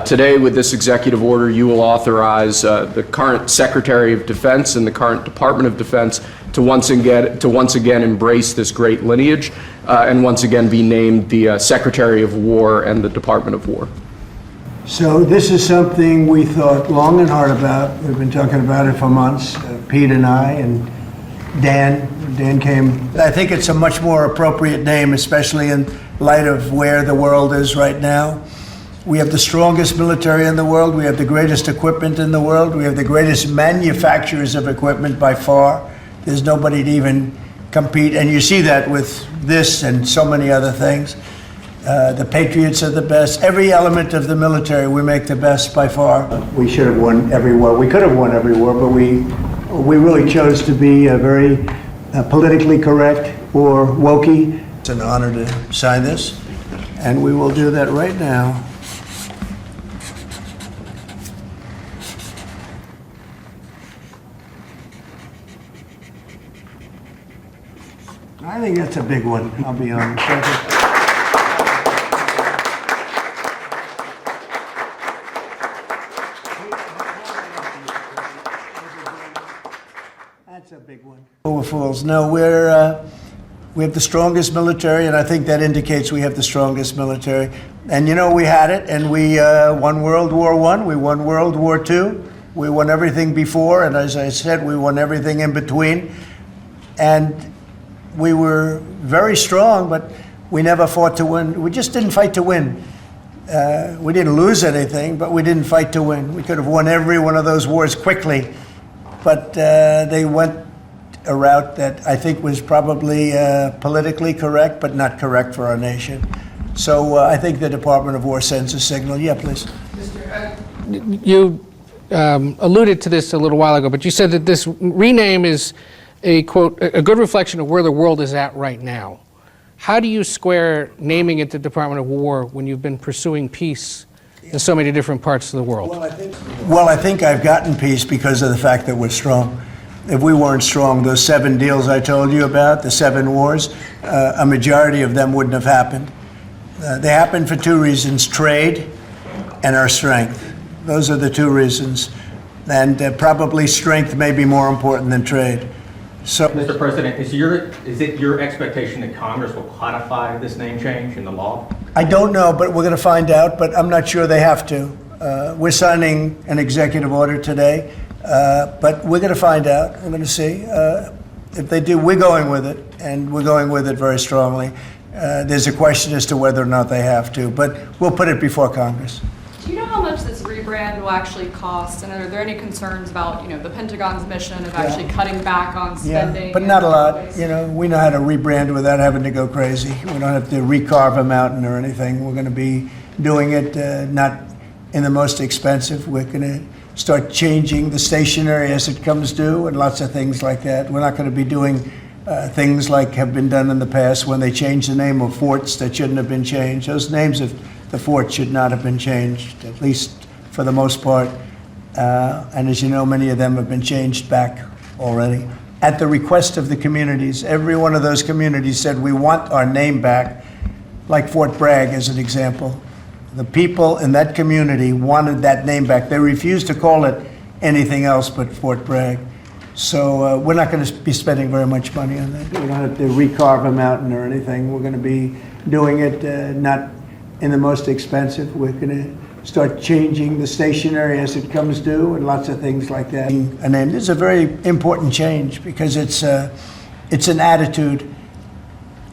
Today, with this executive order, you will authorize the current Secretary of Defense and the current Department of Defense to once again embrace this great lineage and once again be named the Secretary of War and the Department of War. So this is something we thought long and hard about. We've been talking about it for months, Pete and I, and Dan came. I think it's a much more appropriate name, especially in light of where the world is right now. We have the strongest military in the world. We have the greatest equipment in the world. We have the greatest manufacturers of equipment by far. There's nobody to even compete. And you see that with this and so many other things. The Patriots are the best. Every element of the military, we make the best by far. We should have won every war. We could have won every war, but we really chose to be very politically correct or wokey. It's an honor to sign this, and we will do that right now. I think that's a big one, I'll be honest. That's a big one. We're fools. No, we have the strongest military, and I think that indicates we have the strongest military. And you know, we had it, and we won World War I, we won World War II, we won everything before, and as I said, we won everything in between. And we were very strong, but we never fought to win. We just didn't fight to win. We didn't lose anything, but we didn't fight to win. We could have won every one of those wars quickly, but they went a route that I think was probably politically correct, but not correct for our nation. So I think the Department of War sends a signal. Yeah, please. You alluded to this a little while ago, but you said that this rename is a, quote, a good reflection of where the world is at right now. How do you square naming it the Department of War when you've been pursuing peace in so many different parts of the world? Well, I think I've gotten peace because of the fact that we're strong. If we weren't strong, those 7 deals I told you about, the 7 wars, a majority of them wouldn't have happened. They happened for 2 reasons, trade and our strength. Those are the 2 reasons. And probably strength may be more important than trade. So, Mr. President, is it your expectation that Congress will codify this name change in the law? I don't know, but we're going to find out, but I'm not sure they have to. We're signing an executive order today, but we're going to find out. We're going to see. If they do, we're going with it, and we're going with it very strongly. There's a question as to whether or not they have to, but we'll put it before Congress. Do you know how much this rebrand will actually cost? And are there any concerns about, the Pentagon's mission of actually cutting back on spending? Yeah, but not a lot. We know how to rebrand without having to go crazy. We don't have to recarve a mountain or anything. We're going to be doing it not in the most expensive. We're going to start changing the stationery as it comes due and lots of things like that. We're not going to be doing things like have been done in the past when they change the name of forts that shouldn't have been changed. Those names of the fort should not have been changed, at least for the most part. And as you know, many of them have been changed back already. At the request of the communities, every one of those communities said, we want our name back, like Fort Bragg as an example. The people in that community wanted that name back. They refused to call it anything else but Fort Bragg. So we're not going to be spending very much money on that. We don't have to recarve a mountain or anything. We're going to be doing it not in the most expensive. We're going to start changing the stationery as it comes due and lots of things like that. And then this is a very important change because it's an attitude,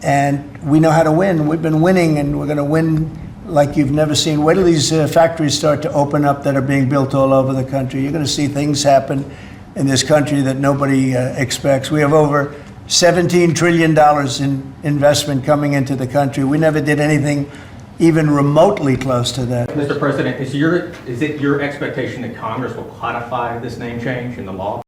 and we know how to win. We've been winning, and we're going to win like you've never seen. Wait till these factories start to open up that are being built all over the country. You're going to see things happen in this country that nobody expects. We have over $17 trillion in investment coming into the country. We never did anything even remotely close to that. Mr. President, is it your expectation that Congress will codify this name change in the law?